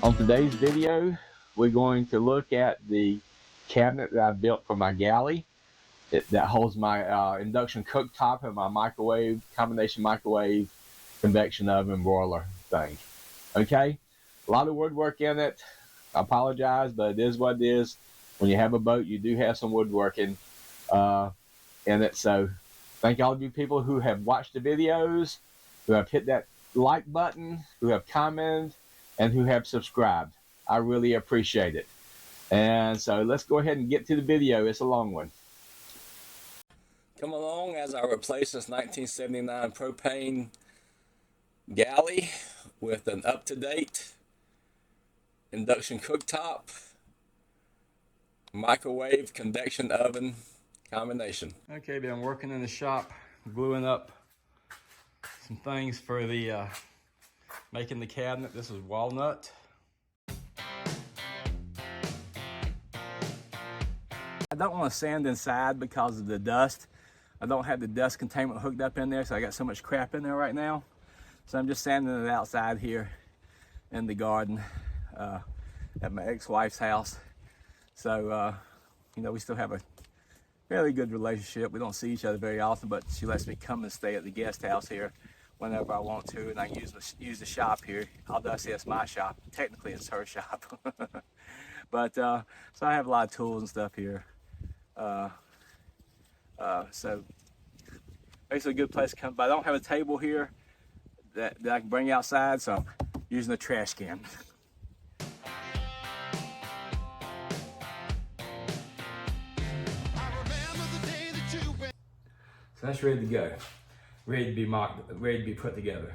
On today's video, we're going to look at the cabinet that I built for my galley that holds my induction cooktop and my microwave, combination microwave, convection oven, broiler thing. Okay, a lot of woodwork in it. I apologize, but it is what it is. When you have a boat, you do have some woodworking in it. So thank all of you people who have watched the videos, who have hit that like button, who have commented, and who have subscribed. I really appreciate it. And so let's go ahead and get to the video. It's a long one. Come along as I replace this 1979 propane galley with an up-to-date induction cooktop, microwave, convection oven combination. Okay, been working in the shop, gluing up some things for the making the cabinet. This is walnut. I don't want to sand inside because of the dust. I don't have the dust containment hooked up in there, so I got so much crap in there right now. So I'm just sanding it outside here in the garden at my ex-wife's house. So, you know, we still have a fairly good relationship. We don't see each other very often, but she lets me come and stay at the guest house here whenever I want to, and I can use the shop here. Although I say it's my shop, technically it's her shop. But so I have a lot of tools and stuff here. So basically a good place to come. But I don't have a table here that I can bring outside, so I'm using a trash can. So that's ready to go. Ready to be mocked, ready to be put together.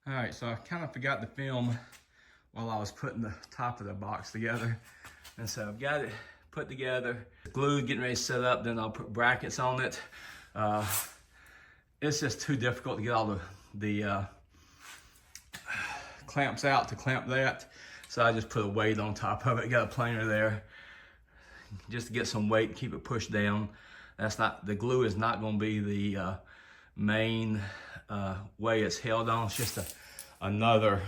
Alright, so I kind of forgot to film while I was putting the top of the box together. And so I've got it put together, glued, getting ready to set up, then I'll put brackets on it. It's just too difficult to get all the clamps out to clamp that. So I just put a weight on top of it, got a planer there, just to get some weight, keep it pushed down. That's not, the glue is not gonna be the main way it's held on. It's just another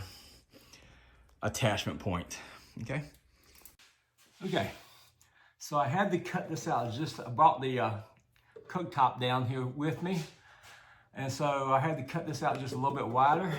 attachment point, okay? Okay, so I had to cut this out. I brought the cooktop down here with me, and so I had to cut this out just a little bit wider.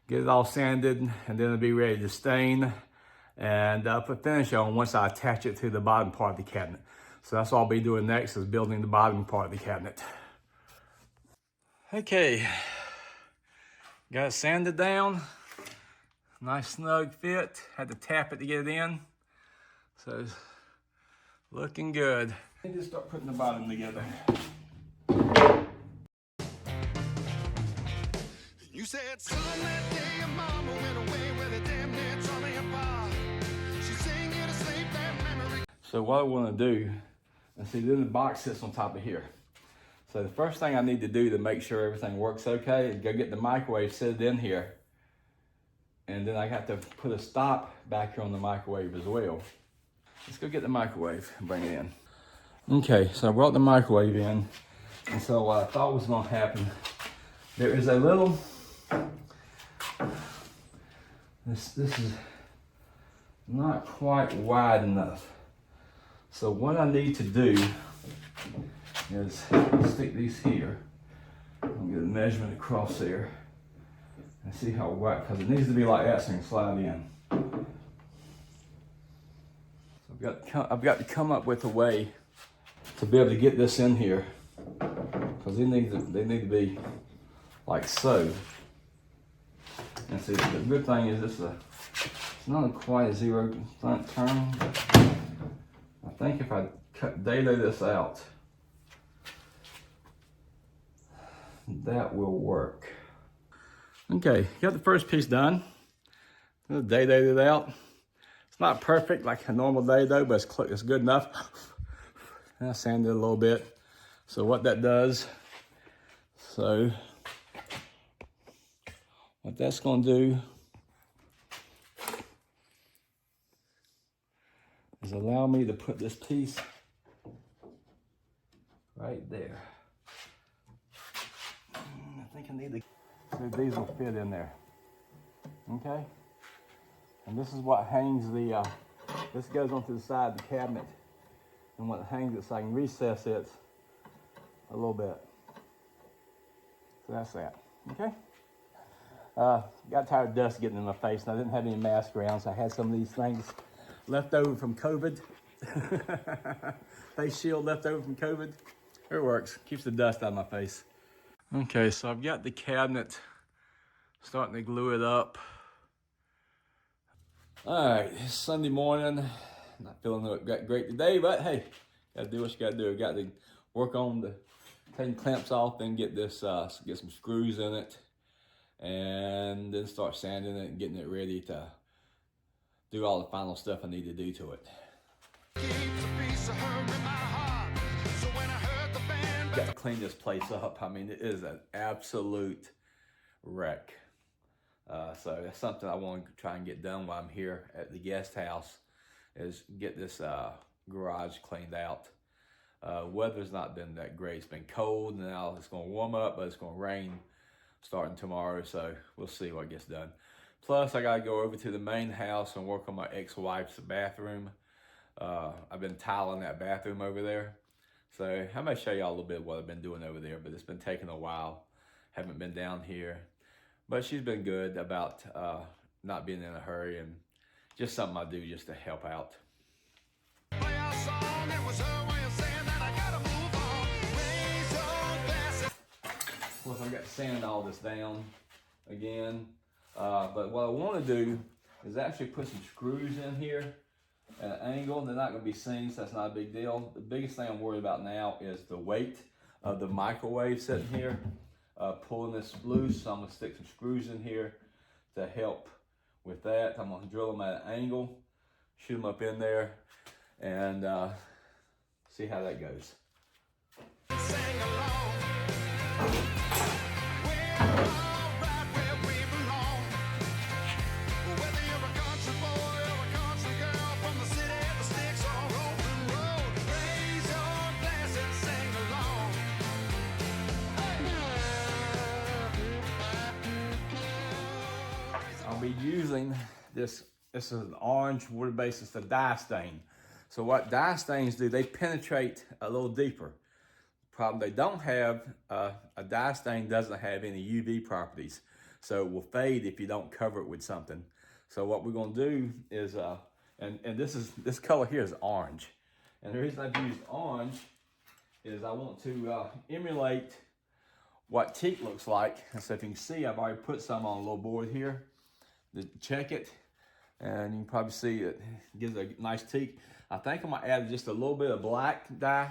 Get it all sanded, and then it'll be ready to stain and put finish on once I attach it to the bottom part of the cabinet. So that's all I'll be doing next, is building the bottom part of the cabinet. Okay, got it sanded down. Nice snug fit. Had to tap it to get it in. So it's looking good. I just start putting the bottom together. You said, son, that day your mama went away with a damn near tore me apart. She sang you to sleep, that memory. So what I want to do, and see, then the box sits on top of here. So the first thing I need to do to make sure everything works okay is go get the microwave, set it in here. And then I have to put a stop back here on the microwave as well. Let's go get the microwave and bring it in. Okay, so I brought the microwave in. And so what I thought was gonna happen, there is a little, this is not quite wide enough. So what I need to do is stick these here. I'll get a measurement across there and see how wide, because it needs to be like that so I can slide in. I've got to come up with a way to be able to get this in here, because they need to be like so. And see, the good thing is it's not quite a zero front turn. I think if I dado this out, that will work. Okay, got the first piece done. Dadoed it out. It's not perfect like a normal dado, but it's good enough. I sanded it a little bit. So what that does, what that's gonna do is allow me to put this piece right there. I think I need to, so these will fit in there. Okay? And this is what hangs this goes onto the side of the cabinet. And what hangs it so I can recess it a little bit. So that's that, okay? Got tired of dust getting in my face, and I didn't have any mask around, so I had some of these things left over from COVID. Face shield left over from COVID. It works, keeps the dust out of my face. Okay, so I've got the cabinet starting to glue it up. All right, it's Sunday morning. Not feeling great today, but hey, gotta do what you gotta do. Got to work on taking clamps off, then get this, get some screws in it, and then start sanding it and getting it ready to do all the final stuff I need to do to it. Got to clean this place up. I mean, it is an absolute wreck. So that's something I want to try and get done while I'm here at the guest house, is get this garage cleaned out. Weather's not been that great. It's been cold, and now it's going to warm up, but it's going to rain starting tomorrow, so we'll see what gets done. Plus, I got to go over to the main house and work on my ex-wife's bathroom. I've been tiling that bathroom over there. So I may show y'all a little bit of what I've been doing over there, but it's been taking a while. Haven't been down here. But she's been good about not being in a hurry, and just something I do just to help out. Of course, I've got to sand all this down again. But what I want to do is actually put some screws in here at an angle. They're not going to be seen, so that's not a big deal. The biggest thing I'm worried about now is the weight of the microwave sitting here. Pulling this loose, so I'm going to stick some screws in here to help with that. I'm going to drill them at an angle, shoot them up in there, and see how that goes. I'll be using this is an orange water base. It's a dye stain. So what dye stains do, they penetrate a little deeper. Problem they don't have, a dye stain doesn't have any UV properties. So it will fade if you don't cover it with something. So what we're gonna do is, and this color here is orange. And the reason I've used orange is I want to emulate what teak looks like. And so if you can see, I've already put some on a little board here to check it. And you can probably see it gives a nice teak. I think I'm gonna add just a little bit of black dye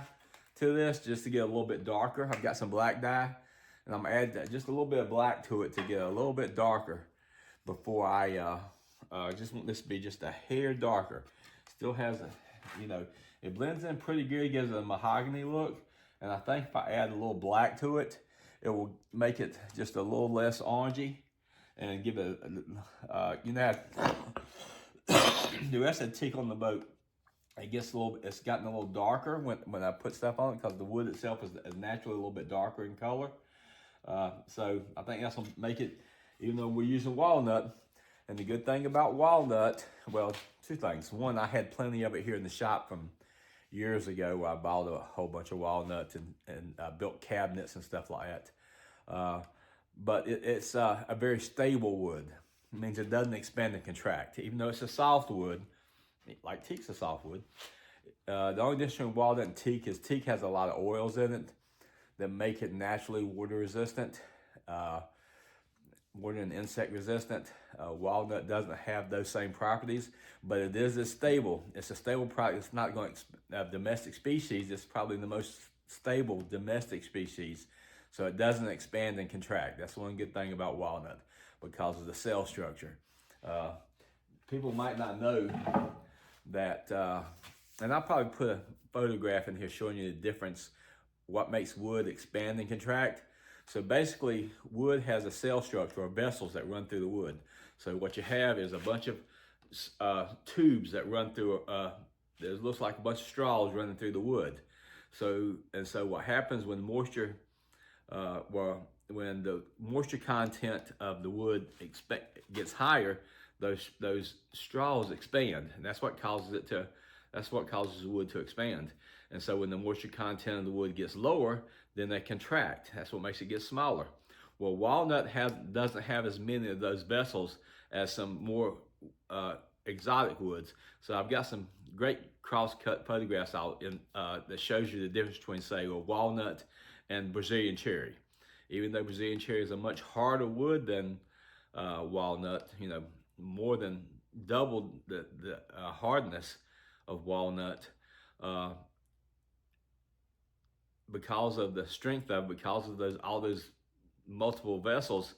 to this just to get a little bit darker. I've got some black dye, and I'm gonna add that, just a little bit of black to it to get a little bit darker before I just want this to be just a hair darker. Still has a, it blends in pretty good, gives it a mahogany look. And I think if I add a little black to it, it will make it just a little less orangey and give it the rest of the teak on the boat, it's gotten a little darker when I put stuff on it, because the wood itself is naturally a little bit darker in color. So I think that's gonna make it, even though we're using walnut. And the good thing about walnut, well, two things. One, I had plenty of it here in the shop from years ago, where I bought a whole bunch of walnuts and built cabinets and stuff like that. But it's a very stable wood. It means it doesn't expand and contract. Even though it's a soft wood, like teak's a softwood. The only difference between walnut and teak has a lot of oils in it that make it naturally water resistant, water and insect resistant. Walnut doesn't have those same properties, but it is stable. It's a stable product. It's not going to domestic species. It's probably the most stable domestic species, so it doesn't expand and contract. That's one good thing about walnut because of the cell structure. People might not know that, and I'll probably put a photograph in here showing you the difference, what makes wood expand and contract. So basically, wood has a cell structure or vessels that run through the wood. So what you have is a bunch of tubes that run through, it looks like a bunch of straws running through the wood. So what happens when moisture, when the moisture content of the wood gets higher, those straws expand, and that's what causes the wood to expand. And so when the moisture content of the wood gets lower, then they contract. That's what makes it get smaller. Well, walnut doesn't have as many of those vessels as some more exotic woods. So I've got some great cross-cut photographs out that shows you the difference between, say, a walnut and Brazilian cherry. Even though Brazilian cherry is a much harder wood than walnut, more than double the hardness of walnut, because of the strength of it, because of all those multiple vessels.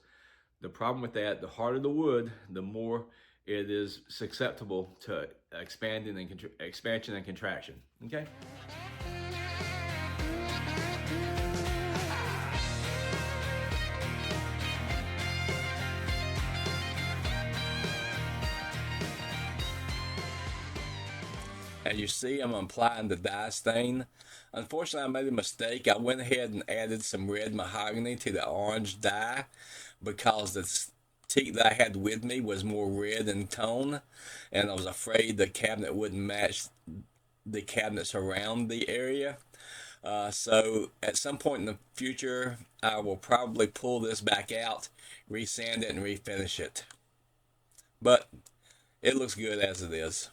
The problem with that, the harder the wood, the more it is susceptible to expansion and contraction. Okay. As you see, I'm applying the dye stain. Unfortunately, I made a mistake. I went ahead and added some red mahogany to the orange dye because the teak that I had with me was more red in tone, and I was afraid the cabinet wouldn't match the cabinets around the area. So at some point in the future, I will probably pull this back out, resand it, and refinish it. But it looks good as it is.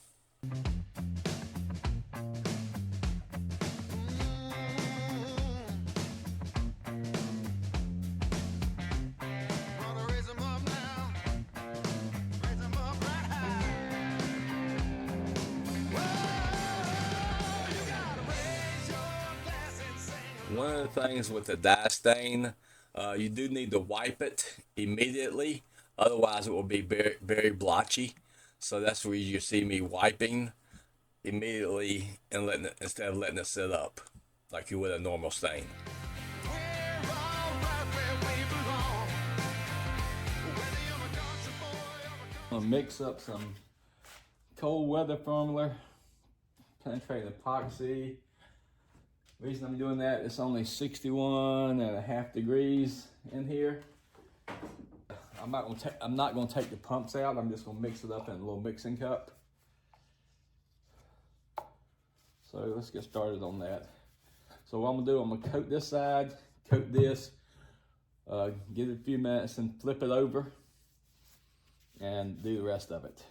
One of the things with the dye stain, you do need to wipe it immediately, otherwise it will be very, very blotchy. So that's where you see me wiping immediately and instead of letting it sit up like you would a normal stain. I'm gonna mix up some cold weather formula, penetrating epoxy. The reason I'm doing that, it's only 61.5 degrees in here. I'm not gonna take the pumps out. I'm just gonna mix it up in a little mixing cup. So let's get started on that. So what I'm gonna do, I'm gonna coat this side, coat this, give it a few minutes and flip it over and do the rest of it.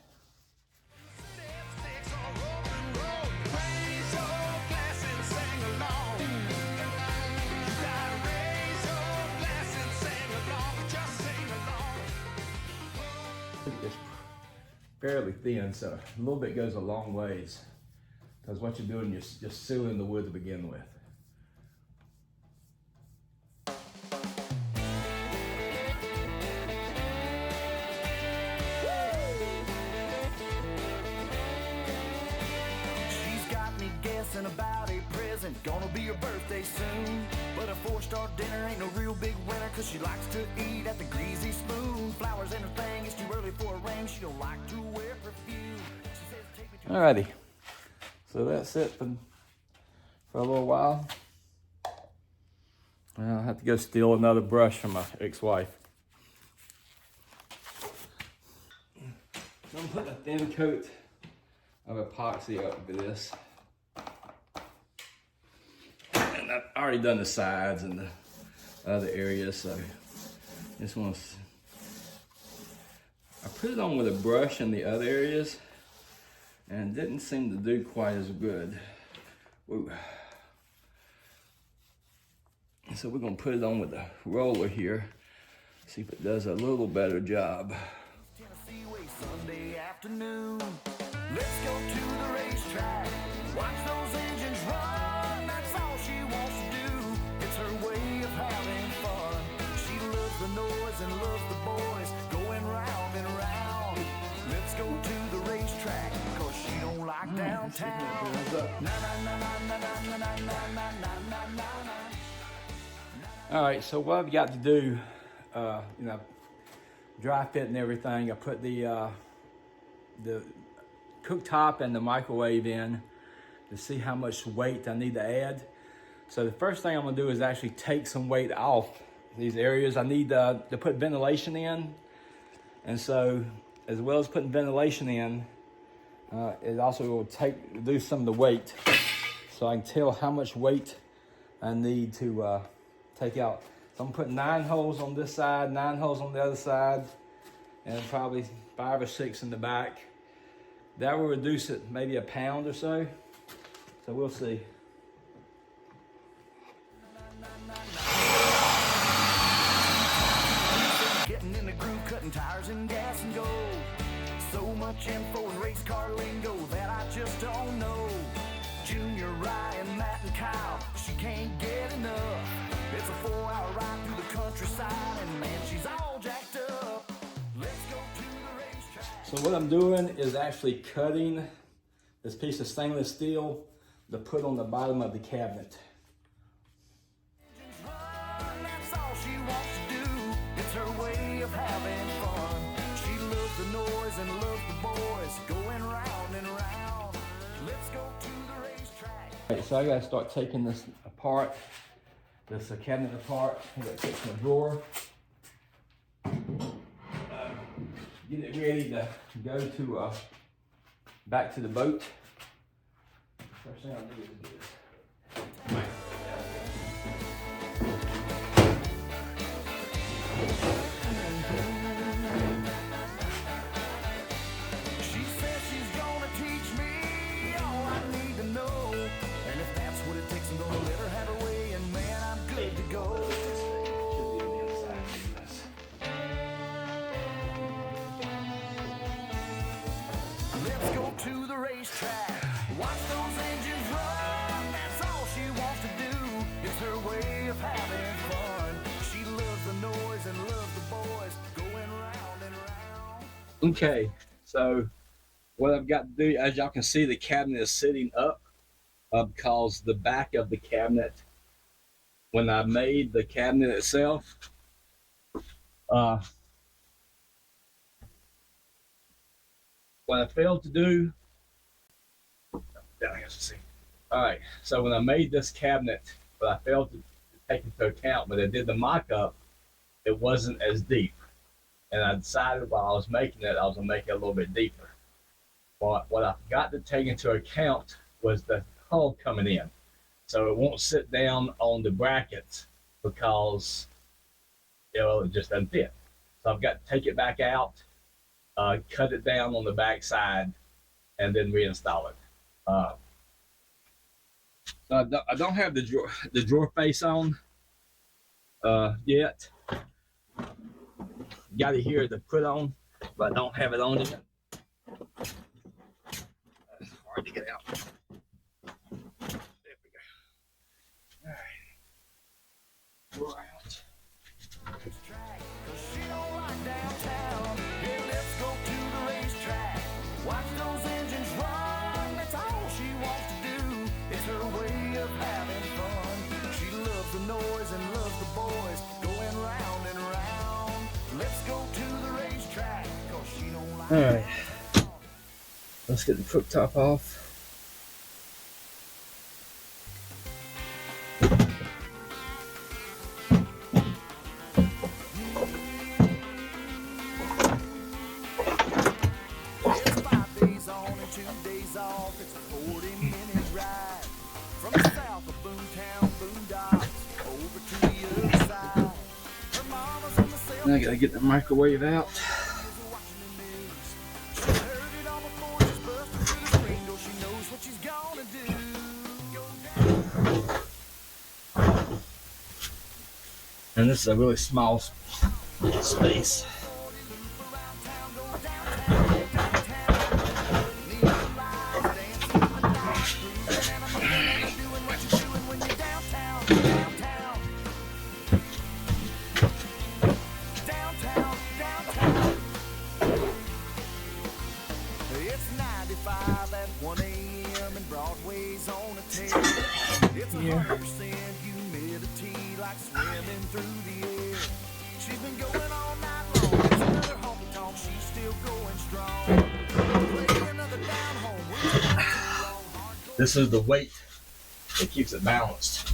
It's fairly thin, so a little bit goes a long ways, because what you're doing, you're just sealing the wood to begin with. She's got me guessing about a present, gonna be her birthday soon. But a 4-star dinner ain't no real big winner, cause she likes to eat at the Greasy Spoon. Flowers and her thing, it's too early for a ring, she don't like to wear perfume. She says, take me to Alrighty, so that's it for a little while. I'll have to go steal another brush from my ex-wife. So I'm putting a thin coat of epoxy up to this. And I've already done the sides and the other areas, so this I put it on with a brush in the other areas, and didn't seem to do quite as good. Woo. So we're gonna put it on with the roller here, see if it does a little better job. Tennessee way Sunday afternoon. Let's go to the racetrack. Watch those engines run. That's all she wants to do. It's her way of having fun. She loves the noise and loves the boys going round and round. Let's go to the racetrack, cause she don't like downtown. Na, na, na, na, na, na, na, na, na, na, na, na. All right, so what I've got to do, dry fit and everything. I put the cooktop and the microwave in to see how much weight I need to add. So the first thing I'm gonna do is actually take some weight off these areas. I need to put ventilation in, and so as well as putting ventilation in, it also will reduce some of the weight, so I can tell how much weight I need to take out. So I'm putting 9 holes on this side, 9 holes on the other side, and probably 5 or 6 in the back. That will reduce it maybe a pound or so. So we'll see. Getting in the groove, cutting tires and gas and go. So much info and race car lingo that I just don't know. Junior, Ryan, Matt, and Kyle, she can't get enough. It's a 4-hour ride through the countryside, and man, she's all jacked up. Let's go to the racetrack. So what I'm doing is actually cutting this piece of stainless steel to put on the bottom of the cabinet. Engines run, that's all she wants to do. It's her way of having fun. She loves the noise and loves the boys going round and round. Let's go to the racetrack. All right, so I gotta start taking this apart, this cabinet apart. I gotta take some drawer. Get it ready to go to back to the boat. First thing I'll do is do this. She says she's gonna teach me all I need to know. And if that's what it takes, I'm gonna let her have her way, and man, I'm good to go. Let's go to the racetrack. Watch those engines run. That's all she wants to do. It's her way of having fun. She loves the noise and loves the boys going round and round. Okay, so what I've got to do, as y'all can see, the cabinet is sitting up because the back of the cabinet, when I made the cabinet itself, what I failed to do, I guess see. All right, so when I made this cabinet, what I failed to take into account when I did the mock-up, it wasn't as deep. And I decided while I was making it, I was gonna make it a little bit deeper. But what I forgot to take into account was the hull coming in. So it won't sit down on the brackets because it just doesn't fit. So I've got to take it back out, cut it down on the back side, and then reinstall it. I don't have the drawer face on yet. Got it here to put on, but I don't have it on yet. It's hard to get out. There we go. All right. Drawer out. Racetrack, 'cause she don't like downtown. Yeah, let's go to the racetrack. Watch those engines run. That's all she wants to do. It's her way of having fun. She loves the noise and loves the boys going round and round. Let's go to the racetrack, 'cause she don't like All right. downtown. Let's get the cooktop off. It's 5 days on and 2 days off. It's a 40-minute ride from the south of Boomtown Boondocks over to the other side. Her mama's on the sailboat. Now I gotta get the microwave out. Watching the news. She heard it all before, she's busting through the And this is a really small space. It's 95 at 1 a.m. and Broadway's on a tear. It's 100% humidity like swimming through the air. She's been going all night long. It's another honky tonk. She's still going strong. Play another down home. We're too long. This is the weight that keeps it balanced.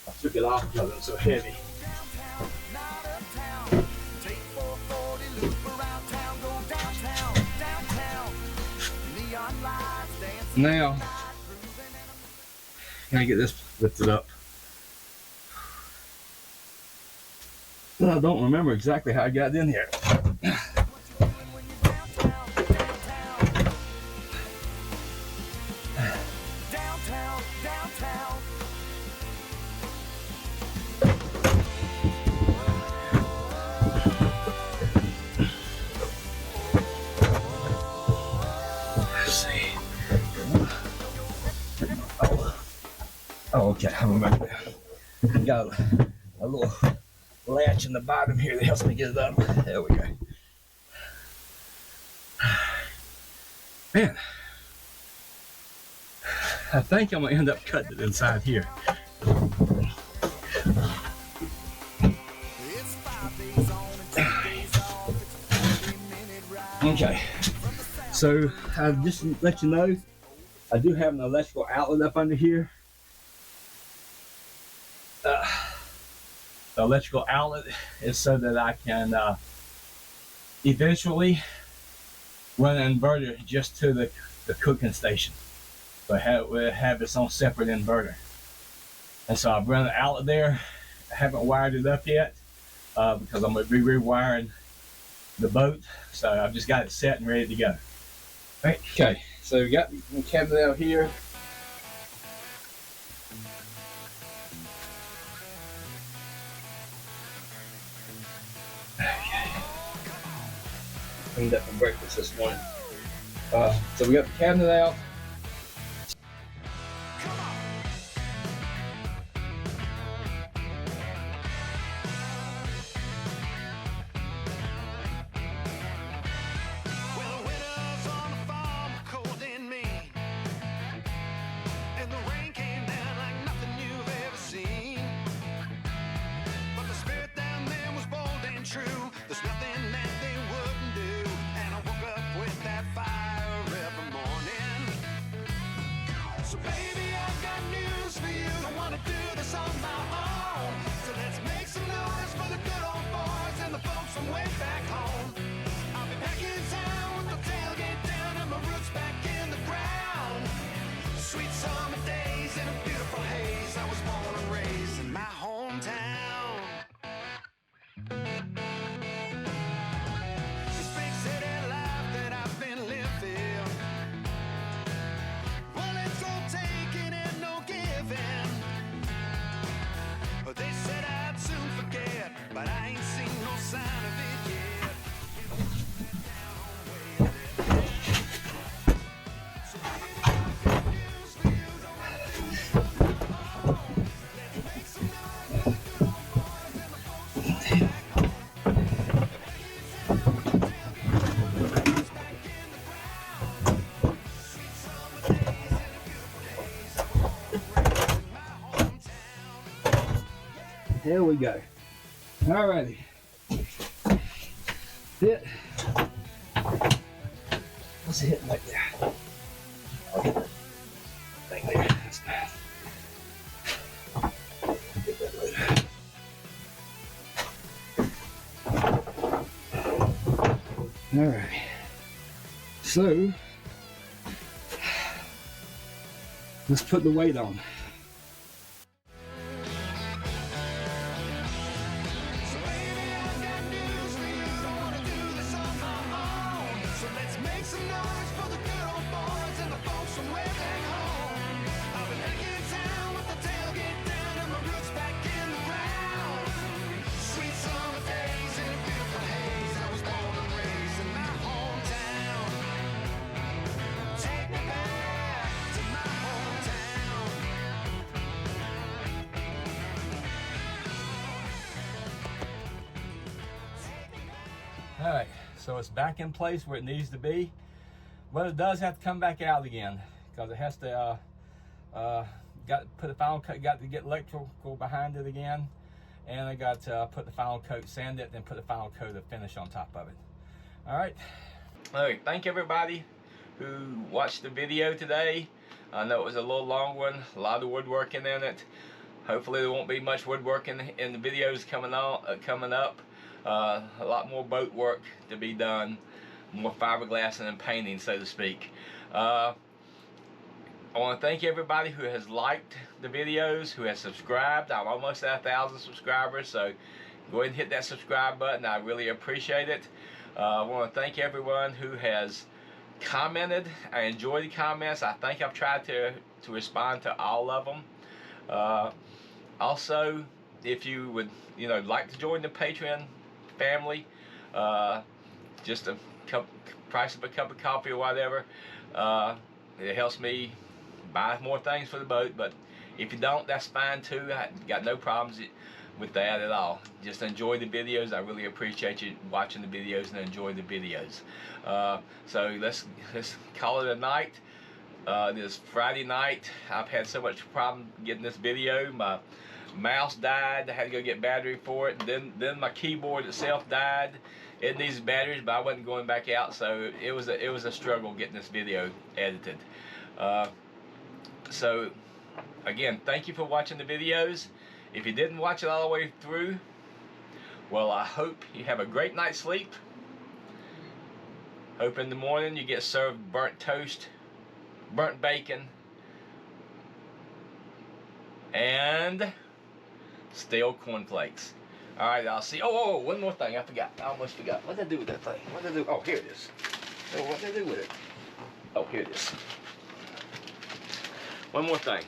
I took it off because it was so heavy. Downtown, not uptown. Take 440, loop around town, go downtown, downtown. Neon lights dancing. Now, can I get this lifted up? Well, I don't remember exactly how I got in here. Downtown, downtown. Let's see. Oh, okay. I remember that. Got a little latch in the bottom here that helps me get it up. There we go. Man, I think I'm gonna end up cutting it inside here. It's 5 days on and 2 days off. It's a 40-minute ride. Okay, so I just let you know, I do have an electrical outlet up under here. The electrical outlet is so that I can eventually run an inverter just to the cooking station. But we'll have its own separate inverter. And so I've run an outlet there. I haven't wired it up yet because I'm going to be rewiring the boat. So I've just got it set and ready to go. Right. Okay, so we got the cabinet out here. Cleaned up for breakfast this morning. So we got the cabinet out. Well, the winters on the farm were cold and mean, and the rain came down like nothing you've ever seen. But the spirit down there was bold and true. There's nothing that they wouldn't do. And I woke up with that fire every morning. So baby, I've got news for you. I wanna do this on my own. So let's make some noise for the good old boys and the folks from way back home. I'll be back in town with the tailgate down and my roots back in the ground. Sweet summer days in a beautiful haze. I was born and raised in my hometown. This big city life that I've been living, well, it's all taking and no giving. They said I'd soon forget, but I ain't seen no sign of it yet. So baby, I've got news for you. Don't wanna do this on my own. Let's make some noise for the good old boys and the folks from way back home. Back in town with the tailgate down, roots back in the ground. Sweet summer days in a beautiful haze. I was born and raised in my hometown. Here we go. Alrighty. Hit. What's it hitting right there? I'll get that thing there. That's bad. Get that later. Alright. So, let's put the weight on. So baby, I've got news for you. Don't wanna do this on my own. So let's make some noise for the good old boys and the folks from way back home. I'll be back in town with the tailgate down and my roots back in the ground. All right, so it's back in place where it needs to be, but it does have to come back out again because it has to got to put the final coat, got to get electrical behind it again, and I got to put the final coat, sand it, then put the final coat of finish on top of it. All right. Thank everybody who watched the video today. I know it was a little long one, a lot of woodworking in it. Hopefully there won't be much woodworking in the videos coming up. A lot more boat work to be done, more fiberglassing and painting, so to speak. I want to thank everybody who has liked the videos, who has subscribed. I'm almost at 1,000 subscribers, so go ahead and hit that subscribe button. I really appreciate it. I want to thank everyone who has commented. I enjoy the comments. I think I've tried to respond to all of them. Also, if you would like to join the Patreon family, just a price of a cup of coffee or whatever, it helps me buy more things for the boat. But if you don't, that's fine too. I got no problems with that at all. Just enjoy the videos. I really appreciate you watching the videos and enjoying the videos. So let's call it a night. This Friday night, I've had so much problem getting this video. My mouse died. I had to go get battery for it. And then my keyboard itself died. It needs batteries, but I wasn't going back out, so it was a struggle getting this video edited. So again, thank you for watching the videos. If you didn't watch it all the way through, well, I hope you have a great night's sleep. Hope in the morning you get served burnt toast, burnt bacon, and stale cornflakes. Alright, I'll see. Oh, one more thing I forgot. I almost forgot. What did I do with that thing? What did I do? Oh, here it is. Oh, what did I do with it? Oh, here it is. One more thing.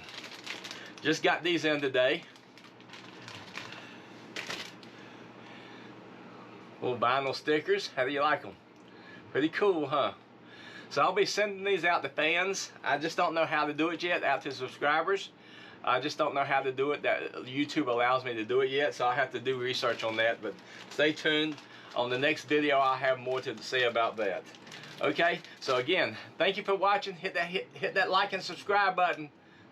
Just got these in today. Little vinyl stickers. How do you like them? Pretty cool, huh? So I'll be sending these out to fans. I just don't know how to do it yet, out to subscribers. I just don't know how to do it. That YouTube allows me to do it yet, so I have to do research on that. But stay tuned. On the next video, I'll have more to say about that. Okay, so again, thank you for watching. Hit that like and subscribe button.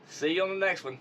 See you on the next one.